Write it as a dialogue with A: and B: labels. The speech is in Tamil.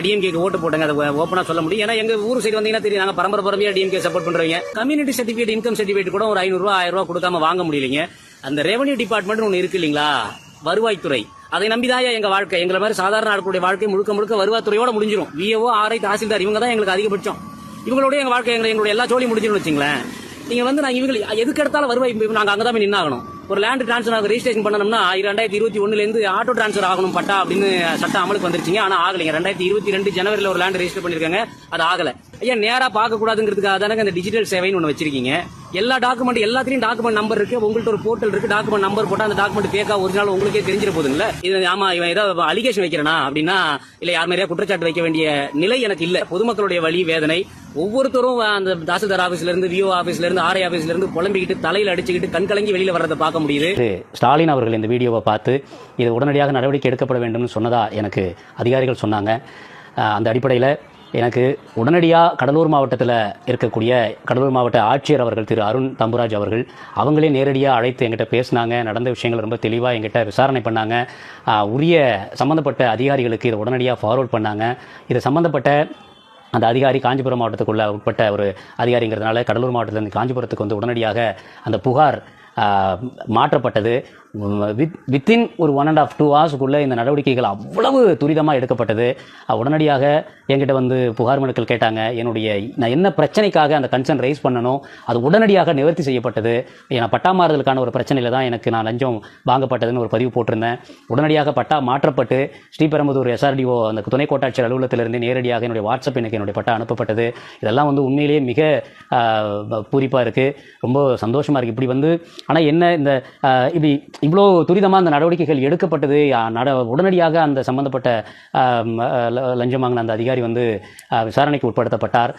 A: டிஎம்கேக்கு ஓட்டு போட்டாங்க. அதை ஓப்பனா சொல்ல முடியும். ஏன்னா எங்க ஊர் சைடு வந்தீங்கன்னா தெரியும், நாங்க பரம்பரையா டிஎம்கே சப்போர்ட் பண்றவங்க. கம்யூனிட்டி சர்டிபிகேட், இன்கம் சர்டிபிகேட் கூட ஒரு 500 ரூபாய் 1000 ரூபாய் கொடுக்காம வாங்க முடியலைங்க. அந்த ரெவன்யூ டிபார்ட்மெண்ட் ஒன்று இருக்கு இல்லீங்களா, வருவாய்த்துறை, அதை நம்பிதான் எங்க வாழ்க்கை. எங்களை மாதிரி சாதாரண ஆட்களுடைய வாழ்க்கை முழுக்க முழுக்க வருவாய்த்துறையோட முடிஞ்சிடும். விஏஓ, ஆர்ஐ, தாசில்தார் இவங்க தான் எங்களுக்கு அதிகபட்சம். இவங்களோட எங்க வாழ்க்கை, எங்களுடைய எல்லா ஜோலியும் முடிஞ்சிடும் வச்சுங்களேன். நீங்க நான் இவங்க எதுக்கு எடுத்தாலும் வருவாய், நாங்க அங்கதான் போய் நின்னாகணும். ஒரு லேண்ட் டிரான்ஸ்ஃபர் ரெஜிஸ்ட்ரேஷன் பண்ணணும்னா 2021 இருந்து ஆட்டோ டிரான்ஸ்ஃபர் ஆகணும் பட்டா அப்படின்னு சட்டம் அமலுக்கு வந்துருச்சுங்க. ஆனா ஆகலைங்க. 2022 ஜனவரியில் ஒரு லேண்ட் ரெஜிஸ்டர் பண்ணிருக்காங்க, அது ஆகல. ஐயா, நேரா பார்க்க கூடாதுங்கிறதுக்காக தானே இந்த டிஜிட்டல் சேவைன்னு ஒன்று வச்சிருக்கீங்க. எல்லா டாக்குமெண்ட், எல்லாத்திலையும் டாக்குமெண்ட் நம்பர் இருக்கு. உங்கள்ட்ட ஒரு போர்ட்டல் இருக்கு, டாக்குமெண்ட் நம்பர் போட்டா அந்த டாக்குமெண்ட் பேக்கா ஒரிஜினல் உங்களுக்கே தெரிஞ்சிட போதுங்களா. இது ஆமா இவன் ஏதாவது அலிகேஷன் வைக்கிறனா அப்படின்னா இல்ல, யார் மாதிரியா குற்றச்சாட்டு வைக்க வேண்டிய நிலை எனக்கு இல்ல. பொதுமக்களுடைய வலி வேதனை ஒவ்வொருத்தரும் அந்த தாசில்தார் ஆபீஸ்ல இருந்து, விஓ ஆபீஸ்ல இருந்து, ஆர்ஐ ஆபீஸ்ல இருந்து புலம்பிக்கிட்டு தலையில அடிச்சுக்கிட்டு கண் கலங்கி வெளியில வர்றதை பார்க்க முடியுது. ஸ்டாலின் அவர்கள் இந்த வீடியோவை பார்த்து இது உடனடியாக நடவடிக்கை எடுக்கப்பட வேண்டும் சொன்னதா எனக்கு அதிகாரிகள் சொன்னாங்க. அந்த அடிப்படையில் எனக்கு உடனடியாக கடலூர் மாவட்டத்தில் இருக்கக்கூடிய கடலூர் மாவட்ட ஆட்சியர் அவர்கள் திரு அருண் தம்புராஜ் அவர்கள் அவங்களே நேரடியாக அழைத்து எங்கிட்ட பேசினாங்க. நடந்த விஷயங்கள் ரொம்ப தெளிவாக எங்கிட்ட விசாரணை பண்ணாங்க. உரிய சம்மந்தப்பட்ட அதிகாரிகளுக்கு இதை உடனடியாக ஃபார்வர்ட் பண்ணாங்க. இது சம்மந்தப்பட்ட அந்த அதிகாரி காஞ்சிபுரம் மாவட்டத்துக்குள்ள உட்பட்ட ஒரு அதிகாரிங்கிறதுனால கடலூர் மாவட்டத்திலிருந்து காஞ்சிபுரத்துக்கு வந்து உடனடியாக அந்த புகார் மாற்றப்பட்டது. வித்தின் ஒரு 1.5 to 2 hours இந்த நடவடிக்கைகள் அவ்வளவு துரிதமாக எடுக்கப்பட்டது. உடனடியாக என்கிட்ட வந்து புகார் மனுக்கள் கேட்டாங்க. நான் என்ன பிரச்சனைக்காக அந்த கன்சர்ன் ரைஸ் பண்ணணும், அது உடனடியாக நிவர்த்தி செய்யப்பட்டது. ஏன்னா பட்டா மாறுதலுக்கான ஒரு பிரச்சனையில் தான் நான் லஞ்சம் வாங்கப்பட்டதுன்னு ஒரு பதிவு போட்டிருந்தேன். உடனடியாக பட்டா மாற்றப்பட்டு ஸ்ரீபெரும்புதூர் SRDO அந்த துணை கோட்டாட்சியர் அலுவலகத்திலிருந்து நேரடியாக என்னுடைய வாட்ஸ்அப் எனக்கு என்னுடைய பட்டா அனுப்பப்பட்டது. இதெல்லாம் வந்து உண்மையிலேயே மிக பூரிப்பாக இருக்குது, ரொம்ப சந்தோஷமாக இருக்குது. இப்படி ஆனால் என்ன இந்த இப்படி இவ்வளோ துரிதமாக அந்த நடவடிக்கைகள் எடுக்கப்பட்டது. உடனடியாக அந்த சம்பந்தப்பட்ட லஞ்சம் வாங்கின அந்த அதிகாரி விசாரணைக்கு உட்படுத்தப்பட்டார்.